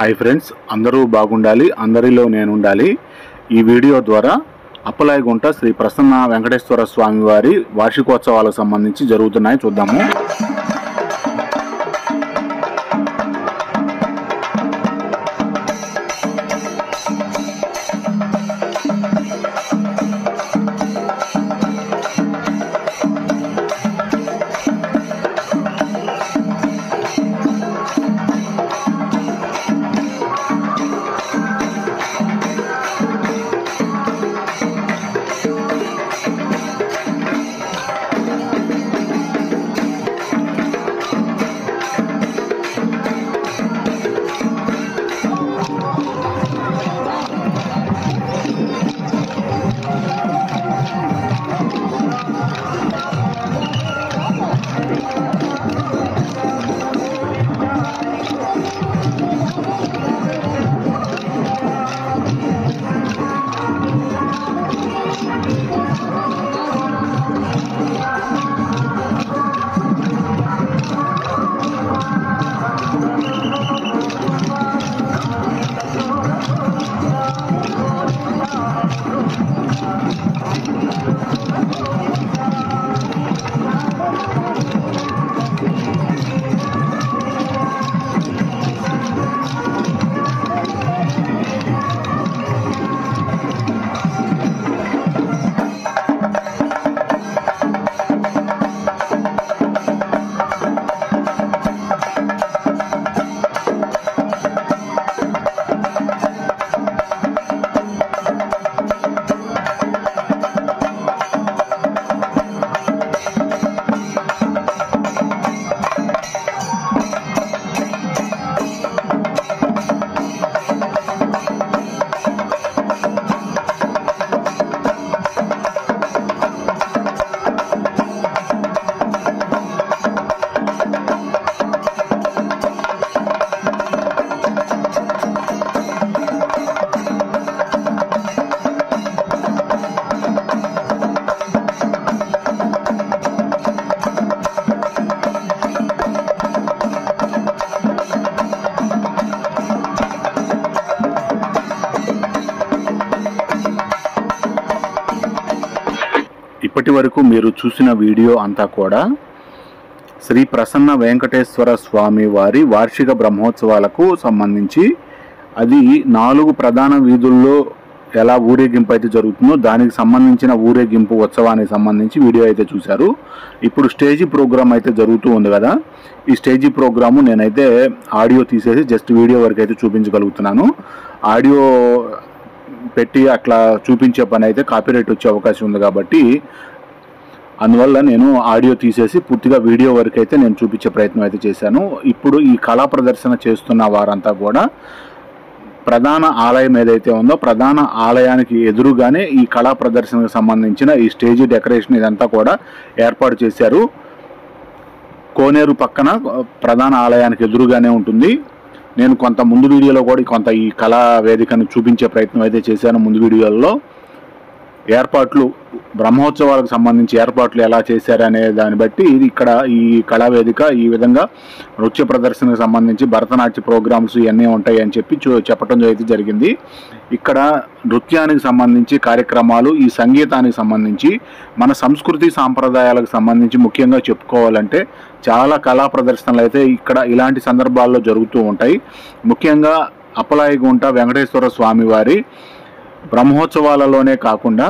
Hi friends, అందరూ బాగుండాలి, అందరిలో నేను ఉండాలి. ఈ వీడియో ద్వారా అప్పలాయగుంట శ్రీ ప్రసన్న వెంకటేశ్వర స్వామి వారి వార్షికోత్సవాలకు సంబంధించి జరుగుతున్నాయి చూద్దాము. ఇప్పటి వరకు మీరు చూసిన వీడియో అంతా కూడా శ్రీ ప్రసన్న వెంకటేశ్వర స్వామి వారి వార్షిక బ్రహ్మోత్సవాలకు సంబంధించి అది 4 ప్రధాన వీధుల్లో ఎలా ఊరేగింపు అయితే జరుగుతుందో దానికి సంబంధించిన ఊరేగింపు ఉత్సవానికి సంబంధించి వీడియో అయితే చూశారు. ఇప్పుడు స్టేజీ ప్రోగ్రామ్ అయితే జరుగుతూ ఉంది కదా, ఈ స్టేజీ ప్రోగ్రాము నేనైతే ఆడియో తీసేసి జస్ట్ వీడియో వరకు అయితే చూపించగలుగుతున్నాను. ఆడియో పెట్టి అట్లా చూపించే పని అయితే కాపీరైట్ వచ్చే అవకాశం ఉంది కాబట్టి అందువల్ల నేను ఆడియో తీసేసి పూర్తిగా వీడియో వరకు అయితే నేను చూపించే ప్రయత్నం అయితే చేశాను. ఇప్పుడు ఈ కళా ప్రదర్శన చేస్తున్న వారంతా కూడా ప్రధాన ఆలయం ఏదైతే ఉందో ప్రధాన ఆలయానికి ఎదురుగానే ఈ కళా ప్రదర్శనకు సంబంధించిన ఈ స్టేజీ డెకరేషన్ ఇదంతా కూడా ఏర్పాటు చేశారు. కోనేరు పక్కన ప్రధాన ఆలయానికి ఎదురుగానే ఉంటుంది. నేను కొంత ముందు వీడియోలో కూడా కొంత ఈ కళా వేదికను చూపించే ప్రయత్నం అయితే చేశాను. ముందు వీడియోల్లో ఏర్పాట్లు బ్రహ్మోత్సవాలకు సంబంధించి ఏర్పాట్లు ఎలా చేశారనే దాన్ని బట్టి ఇక్కడ ఈ కళావేదిక ఈ విధంగా నృత్య ప్రదర్శనకు సంబంధించి భరతనాట్య ప్రోగ్రామ్స్ ఇవన్నీ ఉంటాయి అని చెప్పి చెప్పడం అయితే జరిగింది. ఇక్కడ నృత్యానికి సంబంధించి కార్యక్రమాలు, ఈ సంగీతానికి సంబంధించి మన సంస్కృతి సాంప్రదాయాలకు సంబంధించి ముఖ్యంగా చెప్పుకోవాలంటే చాలా కళా ప్రదర్శనలు అయితే ఇక్కడ ఇలాంటి సందర్భాల్లో జరుగుతూ ఉంటాయి. ముఖ్యంగా అప్పలాయగుంట వెంకటేశ్వర స్వామి వారి బ్రహ్మోత్సవాలలోనే కాకుండా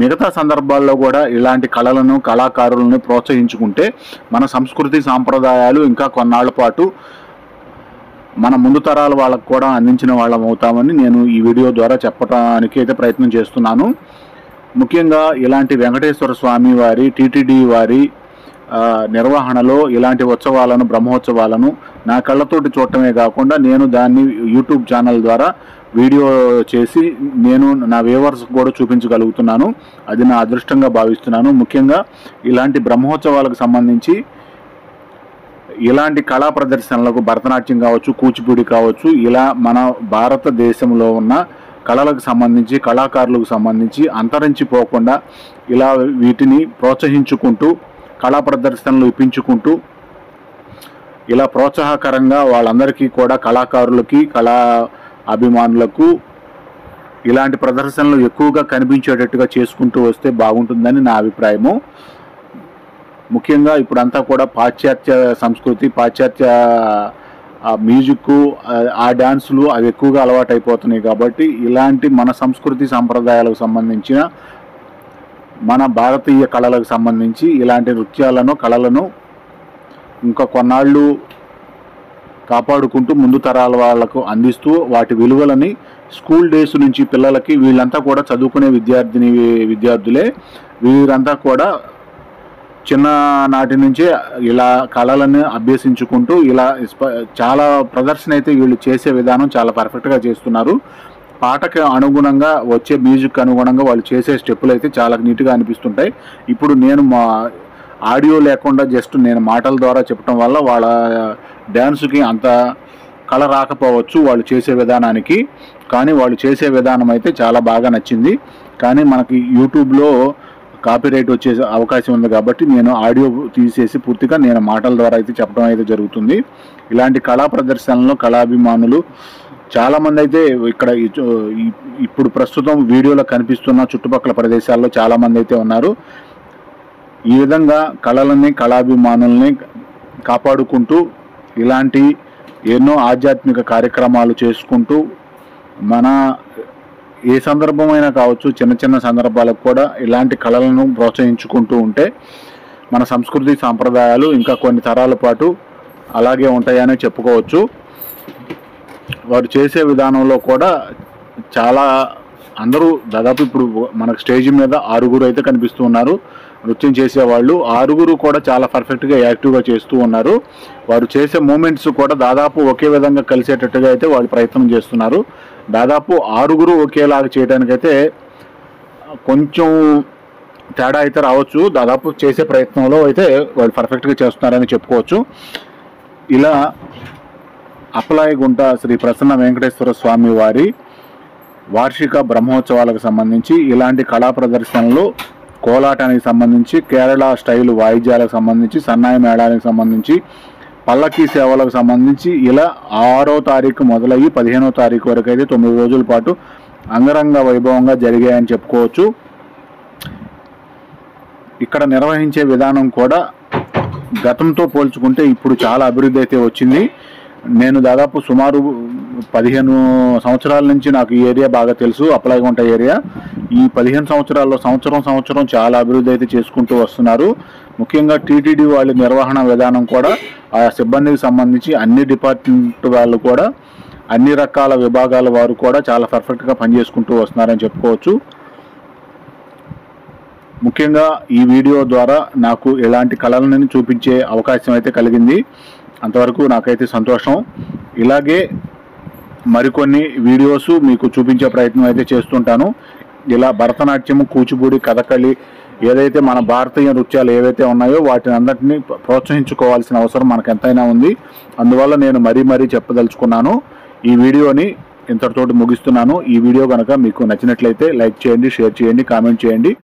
మిగతా సందర్భాల్లో కూడా ఇలాంటి కళలను, కళాకారులను ప్రోత్సహించుకుంటే మన సంస్కృతి సాంప్రదాయాలు ఇంకా కొన్నాళ్ల పాటు మన ముందు తరాల వాళ్ళకు కూడా అందించిన వాళ్ళం అవుతామని నేను ఈ వీడియో ద్వారా చెప్పడానికి అయితే ప్రయత్నం చేస్తున్నాను. ముఖ్యంగా ఇలాంటి వెంకటేశ్వర స్వామి వారి టీటీడీ వారి నిర్వహణలో ఇలాంటి ఉత్సవాలను, బ్రహ్మోత్సవాలను నా కళ్ళతోటి చూడటమే కాకుండా నేను దాన్ని యూట్యూబ్ ఛానల్ ద్వారా వీడియో చేసి నేను నా వ్యూవర్స్ కూడా చూపించగలుగుతున్నాను. అది నా అదృష్టంగా భావిస్తున్నాను. ముఖ్యంగా ఇలాంటి బ్రహ్మోత్సవాలకు సంబంధించి ఇలాంటి కళా ప్రదర్శనలకు భరతనాట్యం కావచ్చు, కూచిపూడి కావచ్చు, ఇలా మన భారతదేశంలో ఉన్న కళలకు సంబంధించి, కళాకారులకు సంబంధించి అంతరించిపోకుండా ఇలా వీటిని ప్రోత్సహించుకుంటూ, కళా ప్రదర్శనలు ఇప్పించుకుంటూ ఇలా ప్రోత్సాహకరంగా వాళ్ళందరికీ కూడా, కళాకారులకి, కళా అభిమానులకు ఇలాంటి ప్రదర్శనలు ఎక్కువగా కనిపించేటట్టుగా చేసుకుంటూ వస్తే బాగుంటుందని నా అభిప్రాయము. ముఖ్యంగా ఇప్పుడంతా కూడా పాశ్చాత్య సంస్కృతి, పాశ్చాత్య మ్యూజిక్, ఆ డ్యాన్సులు అవి ఎక్కువగా అలవాటు అయిపోతున్నాయి. కాబట్టి ఇలాంటి మన సంస్కృతి సాంప్రదాయాలకు సంబంధించిన, మన భారతీయ కళలకు సంబంధించి ఇలాంటి నృత్యాలను, కళలను ఇంకా కొన్నాళ్ళు కాపాడుకుంటూ ముందు తరాల వాళ్ళకు అందిస్తూ వాటి విలువలని స్కూల్ డేస్ నుంచి పిల్లలకి, వీళ్ళంతా కూడా చదువుకునే విద్యార్థులే, వీరంతా కూడా చిన్ననాటి నుంచే ఇలా కళలను అభ్యసించుకుంటూ ఇలా చాలా ప్రదర్శన అయితే వీళ్ళు చేసే విధానం చాలా పర్ఫెక్ట్గా చేస్తున్నారు. పాటకి అనుగుణంగా, వచ్చే మ్యూజిక్ అనుగుణంగా వాళ్ళు చేసే స్టెప్పులు అయితే చాలా నీట్గా అనిపిస్తుంటాయి. ఇప్పుడు నేను మా ఆడియో లేకుండా జస్ట్ నేను మాటల ద్వారా చెప్పడం వల్ల వాళ్ళ డ్యాన్స్కి అంత కళ రాకపోవచ్చు వాళ్ళు చేసే విధానానికి, కానీ వాళ్ళు చేసే విధానం అయితే చాలా బాగా నచ్చింది. కానీ మనకి యూట్యూబ్లో కాపీరైట్ వచ్చే అవకాశం ఉంది కాబట్టి నేను ఆడియో తీసేసి పూర్తిగా నేను మాటల ద్వారా అయితే చెప్పడం అయితే జరుగుతుంది. ఇలాంటి కళా ప్రదర్శనలో కళాభిమానులు చాలామంది అయితే ఇక్కడ ఇప్పుడు ప్రస్తుతం వీడియోలో కనిపిస్తున్న చుట్టుపక్కల ప్రదేశాల్లో చాలామంది అయితే ఉన్నారు. ఈ విధంగా కళలని, కళాభిమానుల్ని కాపాడుకుంటూ ఇలాంటి ఎన్నో ఆధ్యాత్మిక కార్యక్రమాలు చేసుకుంటూ, మన ఏ సందర్భమైనా కావచ్చు, చిన్న చిన్న సందర్భాలకు కూడా ఇలాంటి కళలను ప్రోత్సహించుకుంటూ ఉంటే మన సంస్కృతి సాంప్రదాయాలు ఇంకా కొన్ని తరాల పాటు అలాగే ఉంటాయని చెప్పుకోవచ్చు. వారు చేసే విధానంలో కూడా చాలా అందరూ దాదాపు ఇప్పుడు మనకు స్టేజ్ మీద 6 అయితే కనిపిస్తూ ఉన్నారు నృత్యం చేసేవాళ్ళు. 6 కూడా చాలా పర్ఫెక్ట్గా, యాక్టివ్గా చేస్తూ ఉన్నారు. వారు చేసే మూమెంట్స్ కూడా దాదాపు ఒకే విధంగా కలిసేటట్టుగా అయితే వాళ్ళు ప్రయత్నం చేస్తున్నారు. దాదాపు 6 ఒకేలాగా చేయడానికైతే కొంచెం తేడా అయితే రావచ్చు. దాదాపు చేసే ప్రయత్నంలో అయితే వాళ్ళు పర్ఫెక్ట్గా చేస్తున్నారని చెప్పుకోవచ్చు. ఇలా అప్పలాయగుంట శ్రీ ప్రసన్న వెంకటేశ్వర స్వామి వారి వార్షిక బ్రహ్మోత్సవాలకు సంబంధించి ఇలాంటి కళా ప్రదర్శనలు, కోలాటానికి సంబంధించి, కేరళ స్టైల్ వాయిద్యాలకు సంబంధించి, సన్నాయి మేళానికి సంబంధించి, పల్లకీ సేవలకు సంబంధించి ఇలా 6వ తారీఖు మొదలయ్యి 15వ తారీఖు వరకు అయితే 9 రోజుల పాటు అంగరంగ వైభవంగా జరిగాయని చెప్పుకోవచ్చు. ఇక్కడ నిర్వహించే విధానం కూడా గతంతో పోల్చుకుంటే ఇప్పుడు చాలా అభివృద్ధి అయితే వచ్చింది. నేను దాదాపు సుమారు 15 సంవత్సరాల నుంచి నాకు ఈ ఏరియా బాగా తెలుసు, అప్పలాయగుంట ఏరియా. ఈ 15 సంవత్సరాల్లో సంవత్సరం చాలా అభివృద్ధి అయితే చేసుకుంటూ వస్తున్నారు. ముఖ్యంగా టీటీడీ వాళ్ళ నిర్వహణ విధానం కూడా, ఆ సిబ్బందికి సంబంధించి అన్ని డిపార్ట్మెంట్ వాళ్ళు కూడా, అన్ని రకాల విభాగాల వారు కూడా చాలా పర్ఫెక్ట్గా పనిచేసుకుంటూ వస్తున్నారని చెప్పుకోవచ్చు. ముఖ్యంగా ఈ వీడియో ద్వారా నాకు ఇలాంటి కళలను చూపించే అవకాశం అయితే కలిగింది. అంతవరకు నాకైతే సంతోషం. ఇలాగే మరికొన్ని వీడియోస్ మీకు చూపించే ప్రయత్నం అయితే చేస్తుంటాను. ఇలా భరతనాట్యము, కూచిపూడి, కథకళి, ఏదైతే మన భారతీయ నృత్యాలు ఏవైతే ఉన్నాయో వాటిని అందరినీ ప్రోత్సహించుకోవాల్సిన అవసరం మనకు ఎంతైనా ఉంది. అందువల్ల నేను మరీ చెప్పదలుచుకున్నాను. ఈ వీడియోని ఇంతటితోటి ముగిస్తున్నాను. ఈ వీడియో కనుక మీకు నచ్చినట్లయితే లైక్ చేయండి, షేర్ చేయండి, కామెంట్ చేయండి.